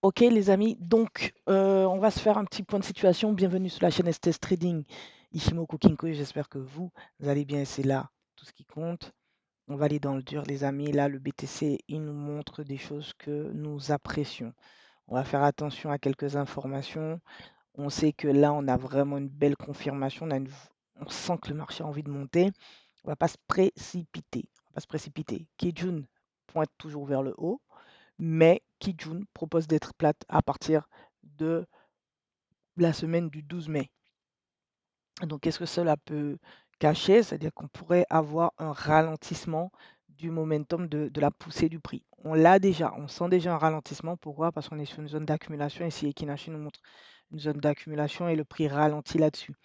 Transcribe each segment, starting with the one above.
OK les amis, donc on va se faire un petit point de situation. Bienvenue sur la chaîne STS Trading, Ishimoku Kinko, j'espère que vous allez bien et c'est là tout ce qui compte. On va aller dans le dur les amis. Là, le BTC, il nous montre des choses que nous apprécions. On va faire attention à quelques informations. On sait que là, on a vraiment une belle confirmation. On sent que le marché a envie de monter. On va pas se précipiter. On va pas se précipiter. Kijun pointe toujours vers le haut. Mais Kijun propose d'être plate à partir de la semaine du 12 mai. Donc, qu'est-ce que cela peut cacher? C'est-à-dire qu'on pourrait avoir un ralentissement du momentum de la poussée du prix. On l'a déjà, on sent déjà un ralentissement. Pourquoi? Parce qu'on est sur une zone d'accumulation. Ici, Ekinashi nous montre une zone d'accumulation et le prix ralentit là-dessus.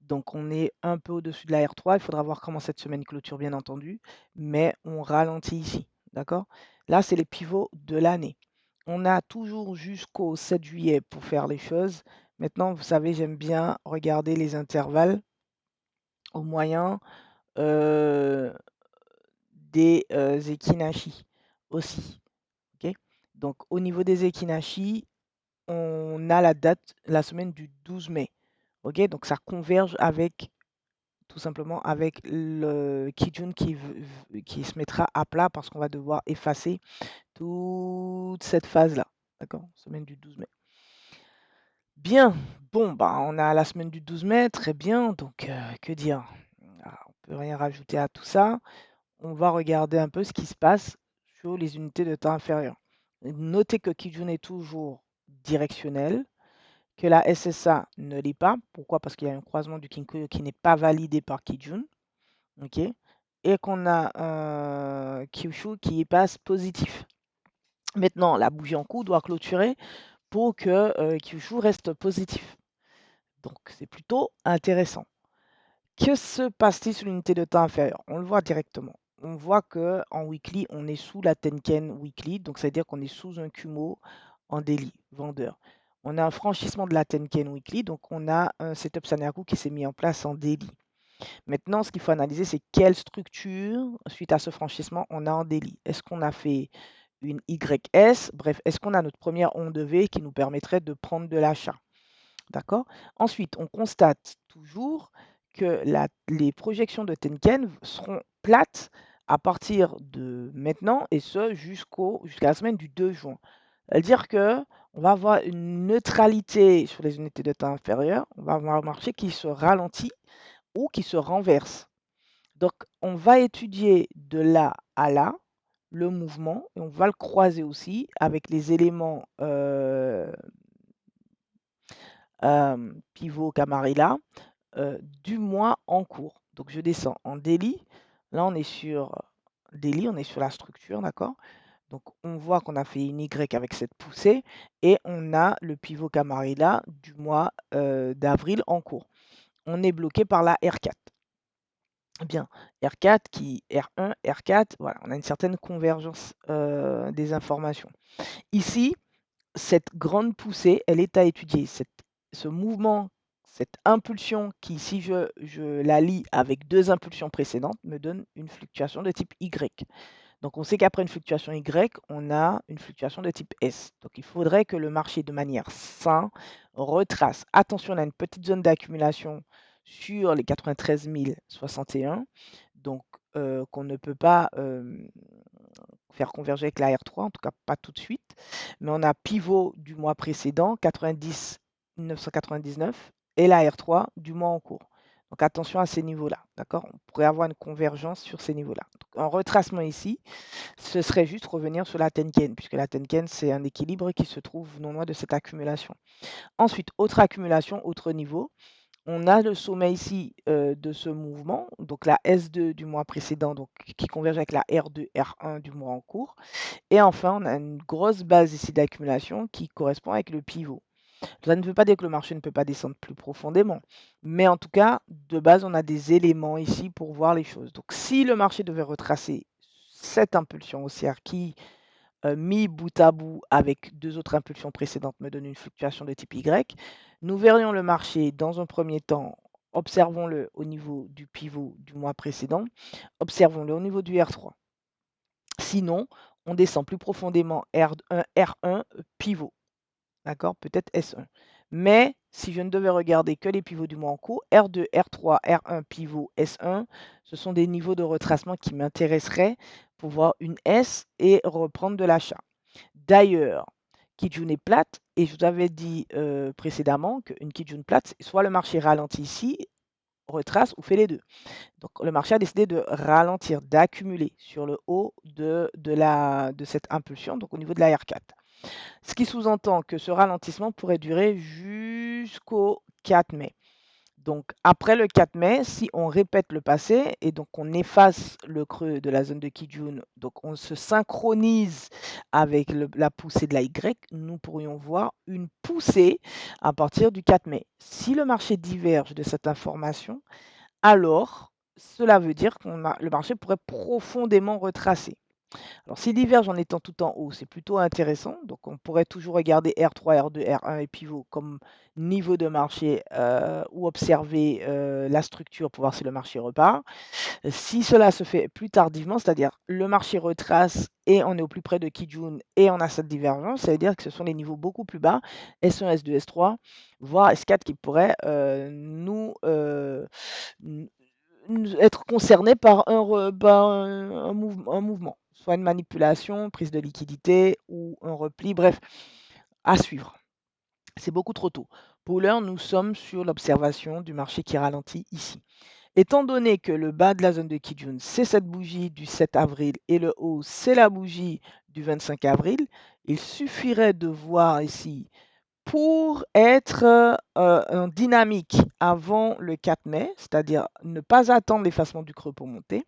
Donc, on est un peu au-dessus de la R3. Il faudra voir comment cette semaine clôture, bien entendu. Mais on ralentit ici. D'accord? Là, c'est les pivots de l'année. On a toujours jusqu'au 7 juillet pour faire les choses. Maintenant, vous savez, j'aime bien regarder les intervalles au moyen des Ekinashi aussi. Ok. Donc, au niveau des Ekinashi, on a la date, la semaine du 12 mai. Ok, donc ça converge avec tout simplement avec le Kijun qui se mettra à plat parce qu'on va devoir effacer toute cette phase-là. D'accord, semaine du 12 mai. Bien, bon, bah, on a la semaine du 12 mai, très bien, donc que dire? Ah, on peut rien rajouter à tout ça. On va regarder un peu ce qui se passe sur les unités de temps inférieures. Notez que Kijun est toujours directionnel, que la SSA ne l'est pas. Pourquoi? Parce qu'il y a un croisement du Kinko qui n'est pas validé par Kijun, ok? Et qu'on a un Kyushu qui passe positif. Maintenant, la bougie en cours doit clôturer pour que Kyushu reste positif. Donc, c'est plutôt intéressant. Que se passe-t-il sur l'unité de temps inférieure? On le voit directement. On voit que en weekly, on est sous la Tenken weekly, donc ça veut dire qu'on est sous un Kumo en daily, vendeur. On a un franchissement de la Tenken weekly, donc on a un setup Sanyaku qui s'est mis en place en daily. Maintenant, ce qu'il faut analyser, c'est quelle structure, suite à ce franchissement, on a en daily. Est-ce qu'on a fait une YS? Bref, est-ce qu'on a notre première onde V qui nous permettrait de prendre de l'achat? D'accord? Ensuite, on constate toujours que les projections de Tenken seront plates à partir de maintenant et ce jusqu'à la semaine du 2 juin. C'est-à-dire que on va avoir une neutralité sur les unités de temps inférieures, on va avoir un marché qui se ralentit ou qui se renverse. Donc, on va étudier de là à là le mouvement et on va le croiser aussi avec les éléments pivot Camarilla du mois en cours. Donc je descends en daily. Là, on est sur daily, on est sur la structure, d'accord? Donc on voit qu'on a fait une Y avec cette poussée et on a le pivot Camarilla du mois d'avril en cours. On est bloqué par la R4. Bien, R4 qui R1, R4, voilà, on a une certaine convergence des informations. Ici, cette grande poussée, elle est à étudier. Ce mouvement, cette impulsion qui, si je la lie avec deux impulsions précédentes, me donne une fluctuation de type Y. Donc on sait qu'après une fluctuation Y, on a une fluctuation de type S. Donc il faudrait que le marché, de manière saine, retrace. Attention, on a une petite zone d'accumulation sur les 93 061, donc qu'on ne peut pas faire converger avec la R3, en tout cas pas tout de suite. Mais on a pivot du mois précédent, 90 999, et la R3 du mois en cours. Donc attention à ces niveaux-là, d'accord? On pourrait avoir une convergence sur ces niveaux-là. Donc un retracement ici, ce serait juste revenir sur la Tenken, puisque la Tenken, c'est un équilibre qui se trouve non loin de cette accumulation. Ensuite, autre accumulation, autre niveau. On a le sommet ici de ce mouvement, donc la S2 du mois précédent, donc qui converge avec la R2, R1 du mois en cours. Et enfin, on a une grosse base ici d'accumulation qui correspond avec le pivot. Ça ne veut pas dire que le marché ne peut pas descendre plus profondément, mais en tout cas, de base, on a des éléments ici pour voir les choses. Donc, si le marché devait retracer cette impulsion haussière qui, mis bout à bout avec deux autres impulsions précédentes, me donne une fluctuation de type Y, nous verrions le marché dans un premier temps, observons-le au niveau du pivot du mois précédent, observons-le au niveau du R3. Sinon, on descend plus profondément R1, R1 pivot. d'accord? Peut-être S1. Mais si je ne devais regarder que les pivots du mois en cours, R2, R3, R1, pivot, S1, ce sont des niveaux de retracement qui m'intéresseraient pour voir une S et reprendre de l'achat. D'ailleurs, Kijun est plate et je vous avais dit précédemment qu'une Kijun plate, soit le marché ralentit ici, retrace ou fait les deux. Donc le marché a décidé de ralentir, d'accumuler sur le haut de cette impulsion, donc au niveau de la R4. Ce qui sous-entend que ce ralentissement pourrait durer jusqu'au 4 mai. Donc après le 4 mai, si on répète le passé et donc on efface le creux de la zone de Kijun, donc on se synchronise avec la poussée de la Y, nous pourrions voir une poussée à partir du 4 mai. Si le marché diverge de cette information, alors cela veut dire que le marché pourrait profondément retracer. Alors, s'il diverge en étant tout en haut, c'est plutôt intéressant. Donc, on pourrait toujours regarder R3, R2, R1 et pivot comme niveau de marché ou observer la structure pour voir si le marché repart. Si cela se fait plus tardivement, c'est-à-dire le marché retrace et on est au plus près de Kijun et on a cette divergence, ça veut dire que ce sont les niveaux beaucoup plus bas, S1, S2, S3, voire S4 qui pourraient être concernés par un mouvement, soit une manipulation, prise de liquidité ou un repli, bref, à suivre. C'est beaucoup trop tôt. Pour l'heure, nous sommes sur l'observation du marché qui ralentit ici. Étant donné que le bas de la zone de Kijun, c'est cette bougie du 7 avril et le haut, c'est la bougie du 25 avril, il suffirait de voir ici pour être en dynamique avant le 4 mai, c'est-à-dire ne pas attendre l'effacement du creux pour monter,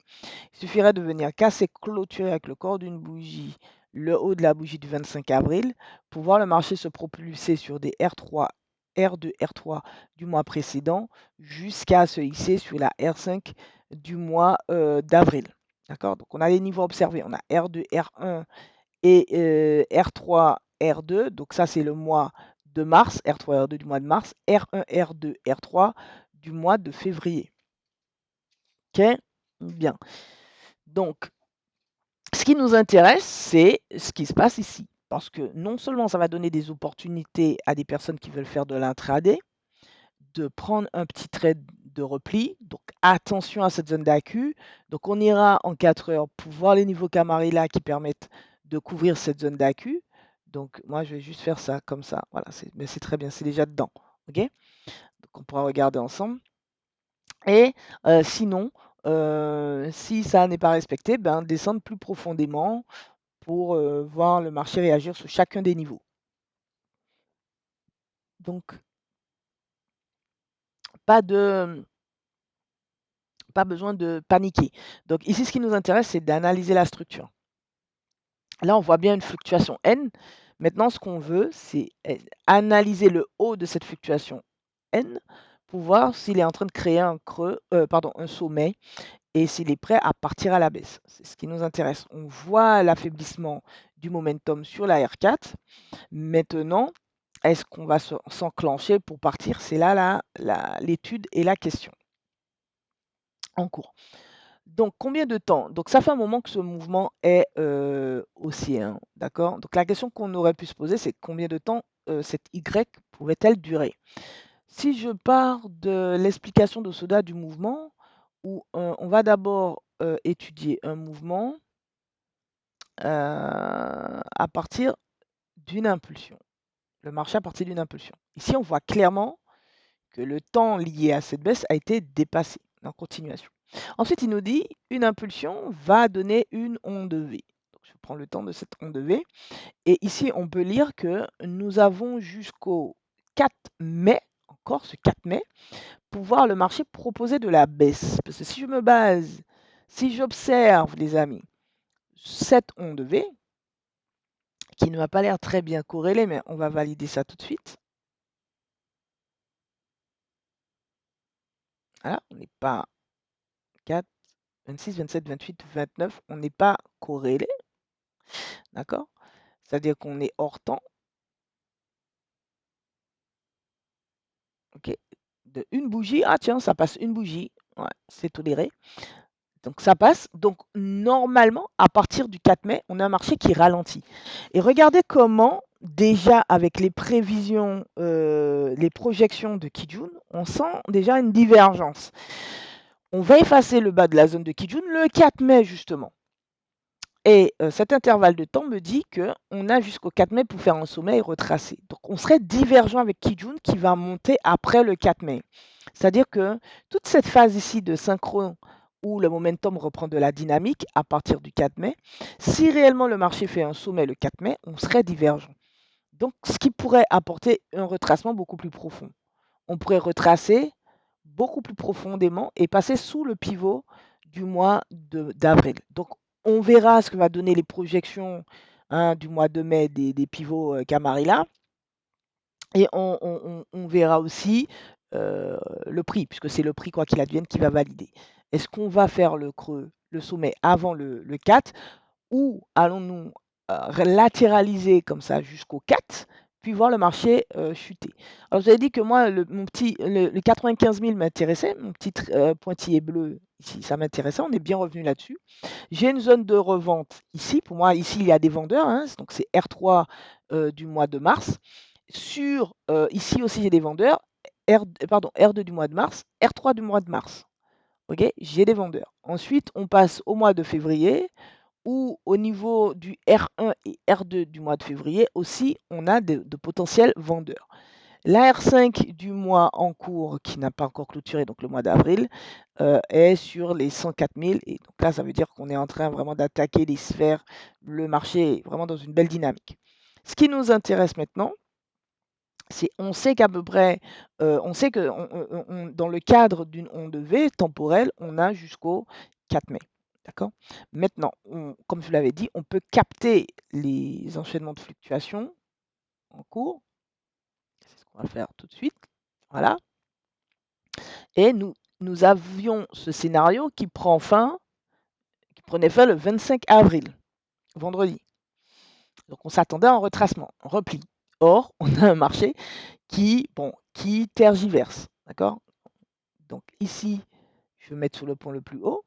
il suffirait de venir casser, clôturer avec le corps d'une bougie le haut de la bougie du 25 avril pour voir le marché se propulser sur des R3, R2, R3 du mois précédent jusqu'à se hisser sur la R5 du mois d'avril. D'accord? Donc on a les niveaux observés. On a R2, R1 et R3, R2. Donc ça, c'est le mois de mars, R3, R2 du mois de mars, R1, R2, R3 du mois de février. OK? Bien. Donc, ce qui nous intéresse, c'est ce qui se passe ici. Parce que non seulement ça va donner des opportunités à des personnes qui veulent faire de l'intraday, de prendre un petit trade de repli. Donc attention à cette zone d'AQ. Donc on ira en 4 heures pour voir les niveaux Camarilla qui permettent de couvrir cette zone d'AQ. Donc moi je vais juste faire ça comme ça. Voilà, mais c'est très bien, c'est déjà dedans. OK? Donc on pourra regarder ensemble. Et sinon, si ça n'est pas respecté, ben, descendre plus profondément pour voir le marché réagir sur chacun des niveaux. Donc, pas de, pas besoin de paniquer. Donc ici, ce qui nous intéresse, c'est d'analyser la structure. Là, on voit bien une fluctuation N. Maintenant, ce qu'on veut, c'est analyser le haut de cette fluctuation N pour voir s'il est en train de créer un creux, pardon, un sommet et s'il est prêt à partir à la baisse. C'est ce qui nous intéresse. On voit l'affaiblissement du momentum sur la R4. Maintenant, est-ce qu'on va s'enclencher pour partir? C'est là l'étude et la question en cours. Donc, combien de temps? Donc, ça fait un moment que ce mouvement est haussier, hein, d'accord? Donc, la question qu'on aurait pu se poser, c'est combien de temps cette Y pouvait-elle durer? Si je pars de l'explication de Soda du mouvement, où on va d'abord étudier un mouvement à partir d'une impulsion, le marché à partir d'une impulsion. Ici, on voit clairement que le temps lié à cette baisse a été dépassé en continuation. Ensuite, il nous dit une impulsion va donner une onde V. Donc, je prends le temps de cette onde V. Et ici, on peut lire que nous avons jusqu'au 4 mai, encore ce 4 mai, pour voir le marché proposer de la baisse. Parce que si je me base, si j'observe, les amis, cette onde V, qui ne m'a pas l'air très bien corrélée, mais on va valider ça tout de suite. Voilà, on n'est pas 4, 26, 27, 28, 29, on n'est pas corrélé, d'accord? C'est-à-dire qu'on est hors temps, ok? De une bougie, ah tiens, ça passe une bougie, ouais, c'est toléré. Donc ça passe. Donc normalement, à partir du 4 mai, on a un marché qui ralentit. Et regardez comment, déjà avec les prévisions, les projections de Kijun, on sent déjà une divergence. On va effacer le bas de la zone de Kijun le 4 mai justement. Et cet intervalle de temps me dit qu'on a jusqu'au 4 mai pour faire un sommet et retracer. Donc on serait divergent avec Kijun qui va monter après le 4 mai. C'est-à-dire que toute cette phase ici de synchro où le momentum reprend de la dynamique à partir du 4 mai, si réellement le marché fait un sommet le 4 mai, on serait divergent. Donc ce qui pourrait apporter un retracement beaucoup plus profond. On pourrait retracer beaucoup plus profondément et passer sous le pivot du mois d'avril. Donc, on verra ce que va donner les projections, hein, du mois de mai des pivots Camarilla. Et on verra aussi le prix, puisque c'est le prix, quoi qu'il advienne, qui va valider. Est-ce qu'on va faire le creux, le sommet avant le 4 ou allons-nous latéraliser comme ça jusqu'au 4, puis voir le marché chuter. Alors, vous avez dit que moi, le 95 000 m'intéressait, mon petit pointillé bleu ici, ça m'intéressait, on est bien revenu là-dessus. J'ai une zone de revente ici, pour moi, ici, il y a des vendeurs, hein, donc c'est R3 du mois de mars. Ici aussi, j'ai des vendeurs, R2 du mois de mars, R3 du mois de mars. Ok, j'ai des vendeurs. Ensuite, on passe au mois de février, où au niveau du R1 et R2 du mois de février aussi, on a de potentiels vendeurs. La R5 du mois en cours, qui n'a pas encore clôturé, donc le mois d'avril, est sur les 104 000. Et donc là, ça veut dire qu'on est en train vraiment d'attaquer les sphères. Le marché est vraiment dans une belle dynamique. Ce qui nous intéresse maintenant, c'est on sait qu'à peu près, on sait que dans le cadre d'une onde V temporelle, on a jusqu'au 4 mai. D'accord? Maintenant, comme je l'avais dit, on peut capter les enchaînements de fluctuations en cours. C'est ce qu'on va faire tout de suite. Voilà. Et nous avions ce scénario qui prenait fin le 25 avril, vendredi. Donc on s'attendait à un retracement, un repli. Or, on a un marché qui tergiverse. D'accord? Donc ici, je vais mettre sur le point le plus haut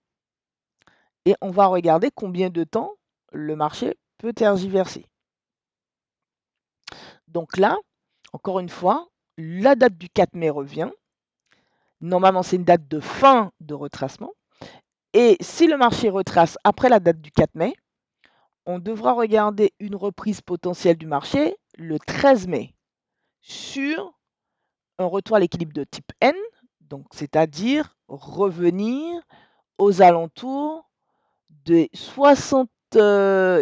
et on va regarder combien de temps le marché peut tergiverser. Donc là, encore une fois, la date du 4 mai revient. Normalement, c'est une date de fin de retracement. Et si le marché retrace après la date du 4 mai, on devra regarder une reprise potentielle du marché le 13 mai sur un retour à l'équilibre de type N, donc c'est-à-dire revenir aux alentours de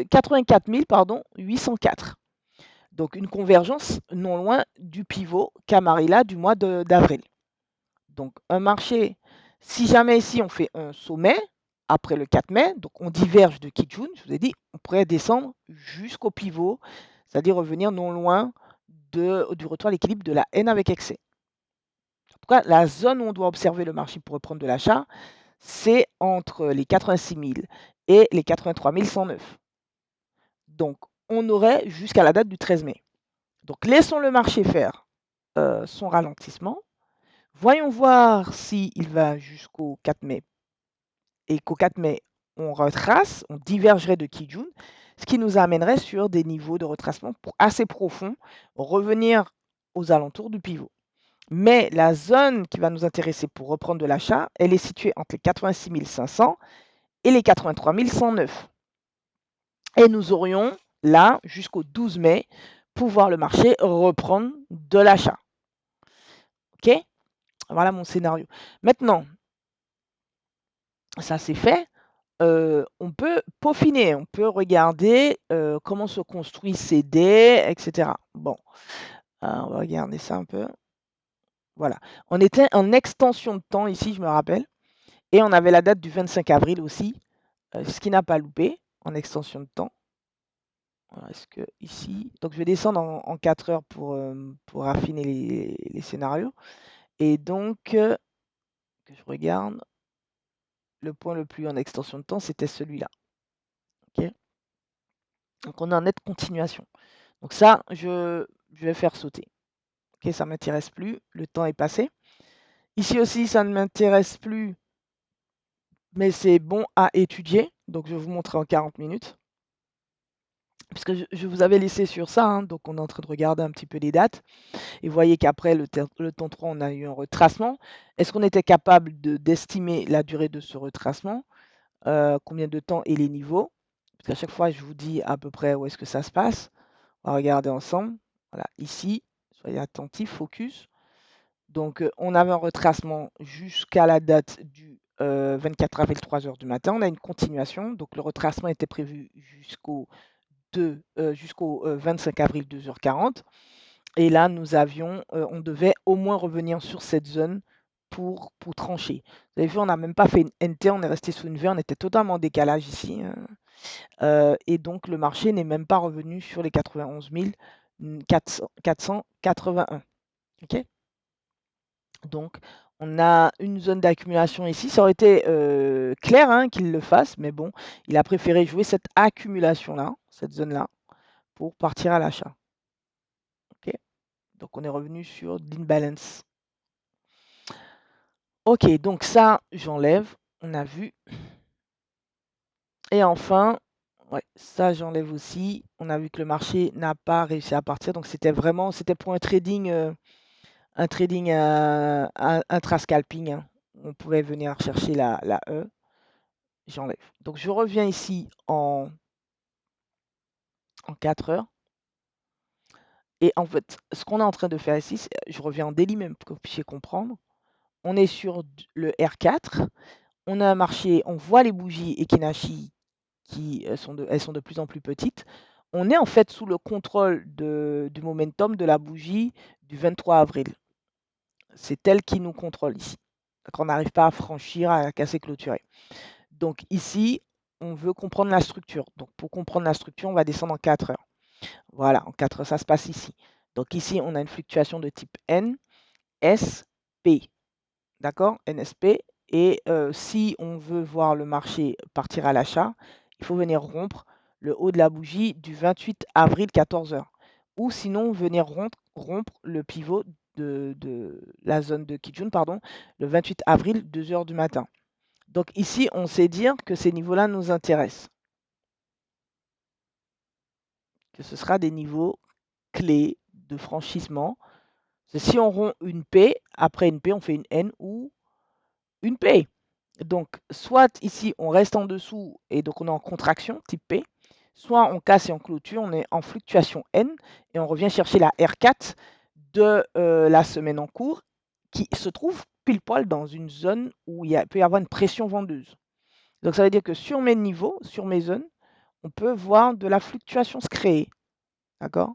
84 804. Donc une convergence non loin du pivot Camarilla du mois d'avril. Donc un marché, si jamais ici on fait un sommet après le 4 mai, donc on diverge de Kijun, je vous ai dit, on pourrait descendre jusqu'au pivot, c'est-à-dire revenir non loin du retour à l'équilibre de la N avec excès. En tout cas, la zone où on doit observer le marché pour reprendre de l'achat, c'est entre les 86 000 et les 83 109. Donc, on aurait jusqu'à la date du 13 mai. Donc, laissons le marché faire son ralentissement. Voyons voir s'il va jusqu'au 4 mai et qu'au 4 mai, on retrace, on divergerait de Kijun, ce qui nous amènerait sur des niveaux de retracement assez profonds, revenir aux alentours du pivot. Mais la zone qui va nous intéresser pour reprendre de l'achat, elle est située entre les 86 500 et les 83 109. Et nous aurions là jusqu'au 12 mai pour voir le marché reprendre de l'achat. OK? Voilà mon scénario. Maintenant, ça c'est fait. On peut peaufiner, on peut regarder comment se construit ces dés, etc. Bon, on va regarder ça un peu. Voilà. On était en extension de temps ici, je me rappelle. Et on avait la date du 25 avril aussi, ce qui n'a pas loupé en extension de temps. Est-ce que ici, donc je vais descendre en 4 heures pour affiner les scénarios. Et donc, que je regarde, le point le plus en extension de temps, c'était celui-là. Ok. Donc on est en nette continuation. Donc ça, je vais faire sauter. Ok, ça ne m'intéresse plus, le temps est passé. Ici aussi, ça ne m'intéresse plus mais c'est bon à étudier. Donc, je vais vous montrer en 40 minutes. Puisque je vous avais laissé sur ça, hein, donc on est en train de regarder un petit peu les dates. Et vous voyez qu'après le temps 3, on a eu un retracement. Est-ce qu'on était capable d'estimer la durée de ce retracement? Combien de temps et les niveaux? Parce qu'à chaque fois, je vous dis à peu près où est-ce que ça se passe. On va regarder ensemble. Voilà, ici, soyez attentifs, focus. Donc, on avait un retracement jusqu'à la date du 24 avril, 3 heures du matin. On a une continuation. Donc, le retracement était prévu jusqu'au 25 avril, 2h40. Et là, on devait au moins revenir sur cette zone pour trancher. Vous avez vu, on n'a même pas fait une NT, on est resté sous une V, on était totalement en décalage ici, hein. Et donc, le marché n'est même pas revenu sur les 91 481. OK? Donc, on a une zone d'accumulation ici. Ça aurait été clair, hein, qu'il le fasse, mais bon, il a préféré jouer cette accumulation-là, cette zone-là, pour partir à l'achat. OK? Donc, on est revenu sur l'imbalance. OK, donc ça, j'enlève. On a vu. Et enfin, ouais, ça, j'enlève aussi. On a vu que le marché n'a pas réussi à partir. Donc, c'était pour un trading intra-scalping, hein. On pouvait venir chercher la E. J'enlève. Donc, je reviens ici en 4 heures. Et en fait, ce qu'on est en train de faire ici, je reviens en daily même pour que vous puissiez comprendre. On est sur le R4. On a un marché, on voit les bougies Ekinashi elles sont de plus en plus petites. On est en fait sous le contrôle du momentum de la bougie du 23 avril. C'est elle qui nous contrôle ici. Donc on n'arrive pas à franchir, à casser, clôturer. Donc ici, on veut comprendre la structure. Donc pour comprendre la structure, on va descendre en 4 heures. Voilà, en 4 heures, ça se passe ici. Donc ici, on a une fluctuation de type N, S, P. D'accord? NSP. Et si on veut voir le marché partir à l'achat, il faut venir rompre le haut de la bougie du 28 avril 14 heures. Ou sinon venir rompre le pivot de la zone de Kijun, pardon, le 28 avril 2 heures du matin. Donc ici, on sait dire que ces niveaux-là nous intéressent. Que ce sera des niveaux clés de franchissement. Si on rompt une P, après une P, on fait une N ou une P. Donc, soit ici, on reste en dessous et donc on est en contraction, type P, soit on casse et on clôture, on est en fluctuation N et on revient chercher la R4 de la semaine en cours qui se trouve pile poil dans une zone où il peut y avoir une pression vendeuse. Donc, ça veut dire que sur mes niveaux, sur mes zones, on peut voir de la fluctuation se créer. D'accord?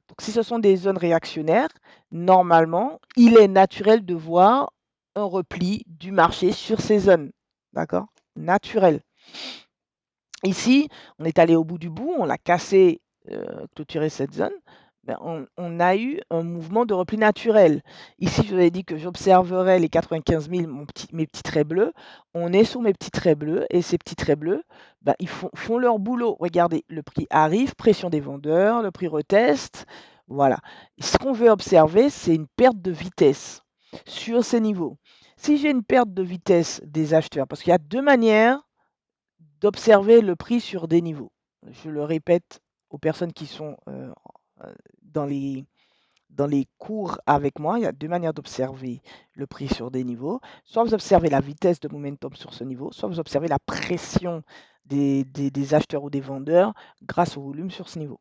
Donc, si ce sont des zones réactionnaires, normalement, il est naturel de voir un repli du marché sur ces zones. D'accord? Naturel. Ici, on est allé au bout du bout, on l'a cassé, clôturé cette zone. Ben, on a eu un mouvement de repli naturel. Ici, je vous avais dit que j'observerais les 95 000, mes petits traits bleus. On est sur mes petits traits bleus et ces petits traits bleus, ben, ils font leur boulot. Regardez, le prix arrive, pression des vendeurs, le prix reteste. Voilà. Ce qu'on veut observer, c'est une perte de vitesse sur ces niveaux. Si j'ai une perte de vitesse des acheteurs, parce qu'il y a deux manières d'observer le prix sur des niveaux. Je le répète aux personnes qui sont dans les, dans les cours avec moi, il y a deux manières d'observer le prix sur des niveaux. Soit vous observez la vitesse de momentum sur ce niveau, soit vous observez la pression des acheteurs ou des vendeurs grâce au volume sur ce niveau.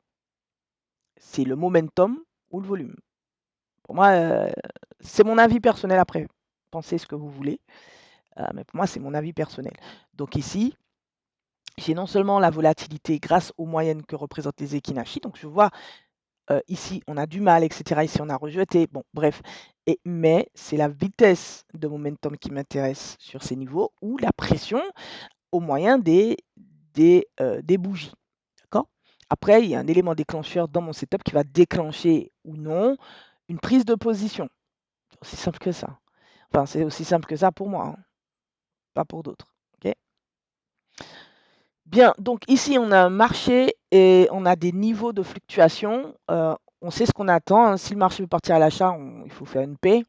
C'est le momentum ou le volume. Pour moi, c'est mon avis personnel après. Pensez ce que vous voulez. Mais pour moi, c'est mon avis personnel. Donc ici, j'ai non seulement la volatilité grâce aux moyennes que représentent les Ekinashi, donc je vois ici on a du mal, etc. Ici on a rejeté, bon bref. Mais c'est la vitesse de momentum qui m'intéresse sur ces niveaux ou la pression au moyen des bougies. D'accord? Après, il y a un élément déclencheur dans mon setup qui va déclencher ou non une prise de position. C'est aussi simple que ça. Enfin, c'est aussi simple que ça pour moi, hein, pas pour d'autres. OK? Bien, donc ici, on a un marché et on a des niveaux de fluctuation. On sait ce qu'on attend, hein. Si le marché veut partir à l'achat, il faut faire une paix.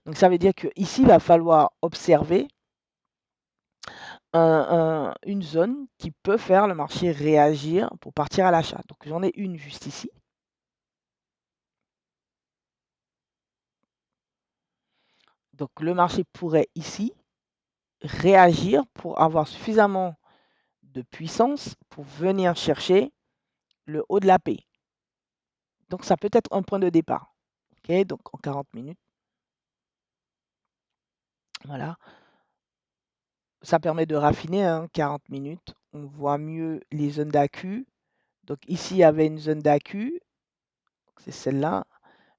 Donc ça veut dire qu'ici, il va falloir observer une zone qui peut faire le marché réagir pour partir à l'achat. Donc j'en ai une juste ici. Donc le marché pourrait ici réagir pour avoir suffisamment de puissance pour venir chercher le haut de la P. Donc ça peut être un point de départ. OK, donc en 40 minutes, voilà. Ça permet de raffiner, hein, 40 minutes. On voit mieux les zones d'AQ. Donc ici, il y avait une zone d'AQ, c'est celle-là.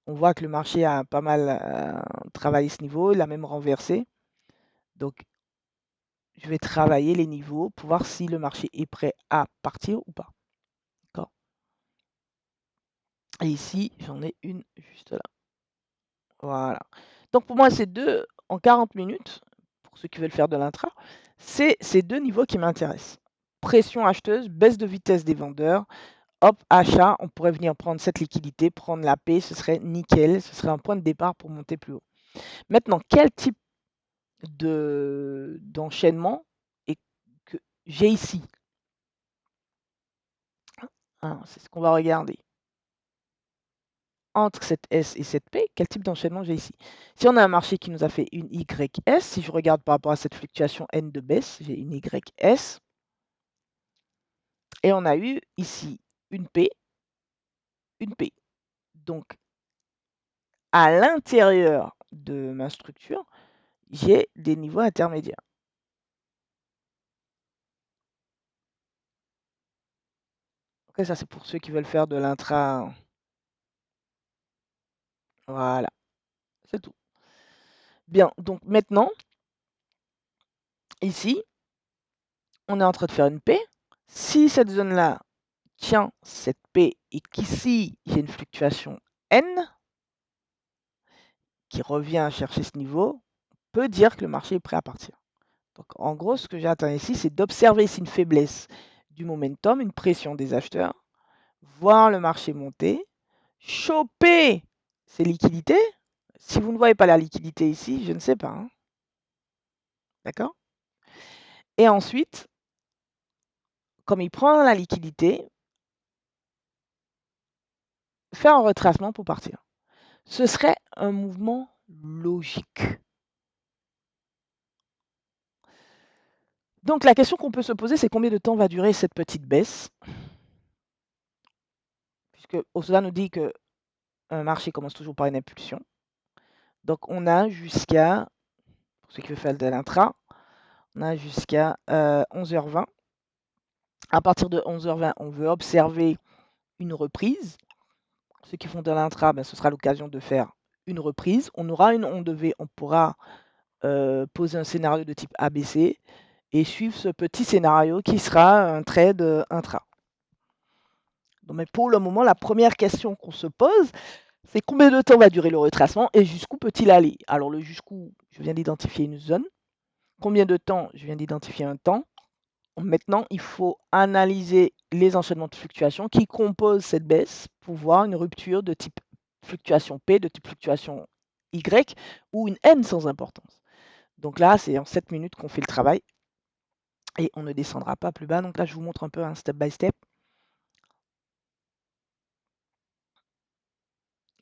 On voit que le marché a pas mal travaillé ce niveau, il a même renversé. Donc je vais travailler les niveaux pour voir si le marché est prêt à partir ou pas. D'accord. Et ici, j'en ai une juste là. Voilà. Donc pour moi, c'est deux en 40 minutes, pour ceux qui veulent faire de l'intra, c'est ces deux niveaux qui m'intéressent. Pression acheteuse, baisse de vitesse des vendeurs. Hop, achat, on pourrait venir prendre cette liquidité, prendre la paix, ce serait nickel, ce serait un point de départ pour monter plus haut. Maintenant, quel type d'enchaînement que j'ai ici? Hein, c'est ce qu'on va regarder. Entre cette S et cette P, quel type d'enchaînement j'ai ici? Si on a un marché qui nous a fait une YS, si je regarde par rapport à cette fluctuation N de baisse, j'ai une YS. Et on a eu ici une P, une P. Donc, à l'intérieur de ma structure, j'ai des niveaux intermédiaires. Ok, ça c'est pour ceux qui veulent faire de l'intra. Voilà, c'est tout. Bien, donc maintenant, ici, on est en train de faire une P. Si cette zone-là tient cette P et qu'ici, j'ai une fluctuation N qui revient chercher ce niveau, on peut dire que le marché est prêt à partir. Donc en gros, ce que j'attends ici, c'est d'observer ici une faiblesse du momentum, une pression des acheteurs, voir le marché monter, choper ces liquidités. Si vous ne voyez pas la liquidité ici, je ne sais pas. Hein. D'accord? Et ensuite, comme il prend la liquidité, faire un retracement pour partir. Ce serait un mouvement logique. Donc la question qu'on peut se poser, c'est combien de temps va durer cette petite baisse? Puisque Osoda nous dit que un marché commence toujours par une impulsion. Donc on a jusqu'à, pour ceux qui veulent faire de l'intra, on a jusqu'à 11h20. À partir de 11h20, on veut observer une reprise. Ceux qui font de l'intra, ben, ce sera l'occasion de faire une reprise. On aura une onde V, on pourra poser un scénario de type ABC et suivre ce petit scénario qui sera un trade intra. Donc, mais pour le moment, la première question qu'on se pose, c'est combien de temps va durer le retracement et jusqu'où peut-il aller? Alors le jusqu'où, je viens d'identifier une zone. Combien de temps? Je viens d'identifier un temps. Maintenant, il faut analyser les enchaînements de fluctuations qui composent cette baisse pour voir une rupture de type fluctuation P, de type fluctuation Y ou une N sans importance. Donc là, c'est en 7 minutes qu'on fait le travail et on ne descendra pas plus bas. Donc là, je vous montre un peu un step by step.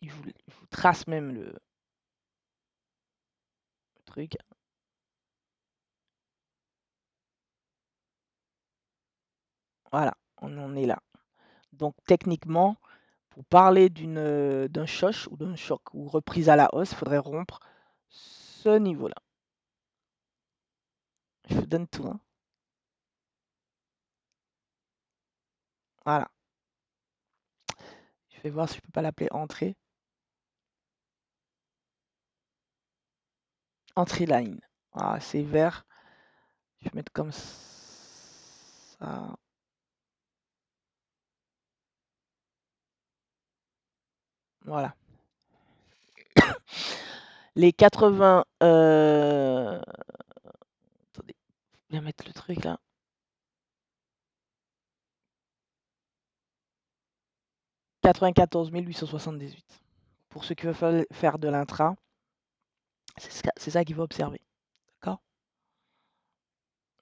Je vous trace même le truc. Voilà, on en est là. Donc techniquement, pour parler d'un choc ou d'un choc ou reprise à la hausse, il faudrait rompre ce niveau-là. Je vous donne tout. Hein. Voilà. Je vais voir si je peux pas l'appeler entrée. Entry line. Ah, c'est vert. Je vais mettre comme ça. Voilà. Les 80. Attendez, je vais mettre le truc là. 94 878. Pour ceux qui veulent faire de l'intra, c'est ça qu'il faut observer. D'accord?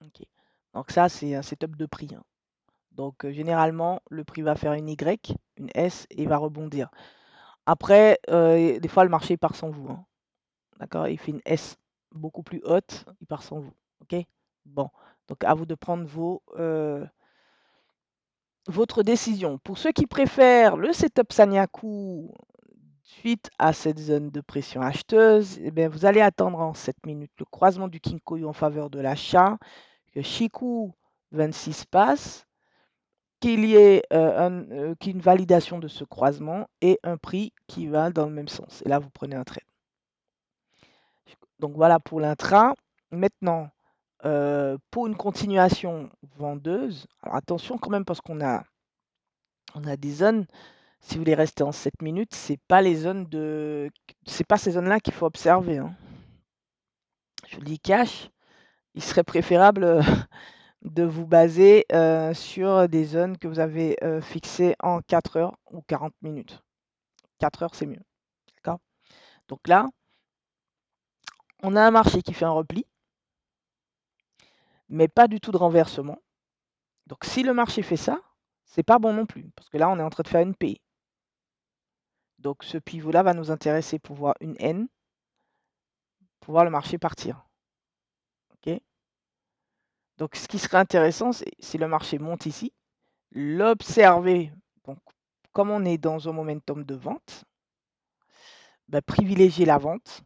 Ok. Donc ça, c'est un setup de prix, hein. Donc généralement, le prix va faire une Y, une S et va rebondir. Après, des fois, le marché part sans vous, hein. D'accord? Il fait une S beaucoup plus haute, il part sans vous. OK? Bon, donc à vous de prendre votre décision. Pour ceux qui préfèrent le setup Sanyaku suite à cette zone de pression acheteuse, eh bien, vous allez attendre en 7 minutes le croisement du Kinkoyo en faveur de l'achat, que Shiku 26 passe, qu'il y ait qu'une validation de ce croisement et un prix qui va dans le même sens. Et là, vous prenez un trade. Donc voilà pour l'intra. Maintenant, pour une continuation vendeuse, alors attention quand même parce on a des zones, si vous voulez rester en 7 minutes, c'est pas ces zones-là qu'il faut observer, hein. Je vous le dis cash, il serait préférable de vous baser sur des zones que vous avez fixées en 4 heures ou 40 minutes. 4 heures, c'est mieux. D'accord? Donc là, on a un marché qui fait un repli, mais pas du tout de renversement. Donc si le marché fait ça, c'est pas bon non plus, parce que là, on est en train de faire une P. Donc ce pivot-là va nous intéresser pour voir une N, pour voir le marché partir. OK? Donc ce qui serait intéressant, c'est si le marché monte ici, l'observer. Donc comme on est dans un momentum de vente, privilégier la vente,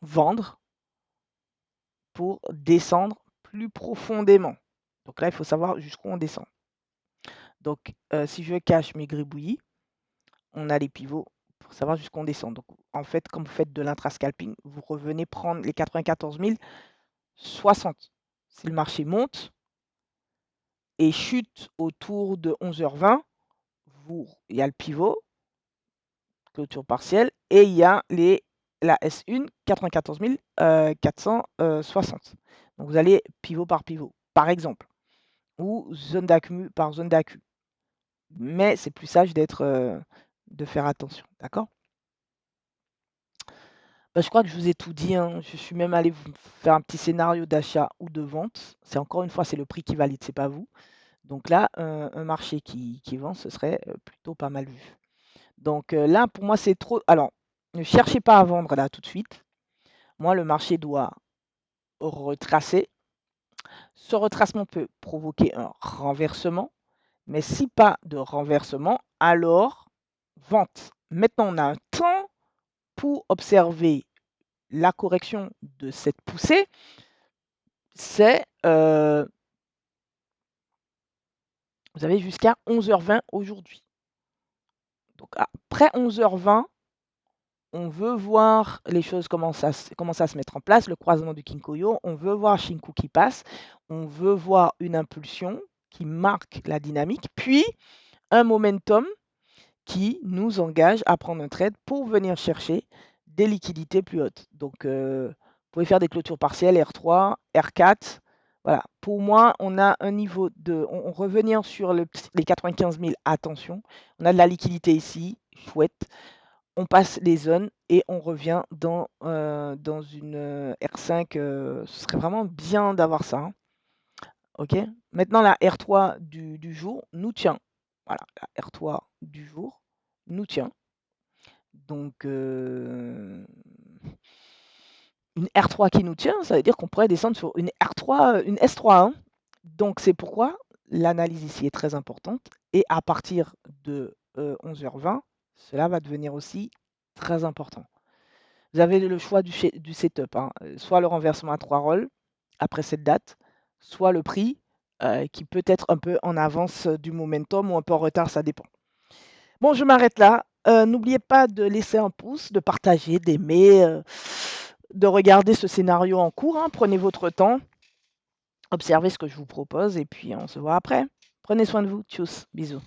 vendre pour descendre plus profondément. Donc là, il faut savoir jusqu'où on descend. Donc si je cache mes gribouillis, on a les pivots pour savoir jusqu'où on descend. Donc en fait, comme vous faites de l'intrascalping, vous revenez prendre les 94 060. Si le marché monte et chute autour de 11h20, il y a le pivot, clôture partielle, et il y a la S1 94 460. Donc vous allez pivot par pivot, par exemple, ou zone d'accu par zone d'accu. Mais c'est plus sage de faire attention, d'accord? Je crois que je vous ai tout dit, hein. Je suis même allé vous faire un petit scénario d'achat ou de vente. C'est encore une fois, c'est le prix qui valide, c'est pas vous. Donc là, un marché qui vend, ce serait plutôt pas mal vu. Donc là, pour moi, c'est trop. Alors, ne cherchez pas à vendre là tout de suite. Moi, le marché doit retracer. Ce retracement peut provoquer un renversement, mais si pas de renversement, alors vente. Maintenant, on a un temps pour observer la correction de cette poussée. C'est, vous avez jusqu'à 11h20 aujourd'hui. Donc après 11h20, on veut voir les choses commencer à se mettre en place, le croisement du Kinkoyo, on veut voir Shinku qui passe, on veut voir une impulsion qui marque la dynamique, puis un momentum qui nous engage à prendre un trade pour venir chercher des liquidités plus hautes. Donc, vous pouvez faire des clôtures partielles, R3, R4. Voilà. Pour moi, on a un niveau de... On revenir sur les 95 000, attention. On a de la liquidité ici, chouette. On passe les zones et on revient dans une R5. Ce serait vraiment bien d'avoir ça, hein. OK? Maintenant, la R3 du jour nous tient. Voilà, la R3 du jour nous tient. Donc, une R3 qui nous tient, ça veut dire qu'on pourrait descendre sur une R3, une S3, hein. Donc c'est pourquoi l'analyse ici est très importante et à partir de 11h20, cela va devenir aussi très important. Vous avez le choix du setup, hein, soit le renversement à 3 rolls après cette date, soit le prix qui peut être un peu en avance du momentum ou un peu en retard, ça dépend. Bon, je m'arrête là. N'oubliez pas de laisser un pouce, de partager, d'aimer, de regarder ce scénario en cours, hein. Prenez votre temps, observez ce que je vous propose et puis on se voit après. Prenez soin de vous. Tchuss, bisous.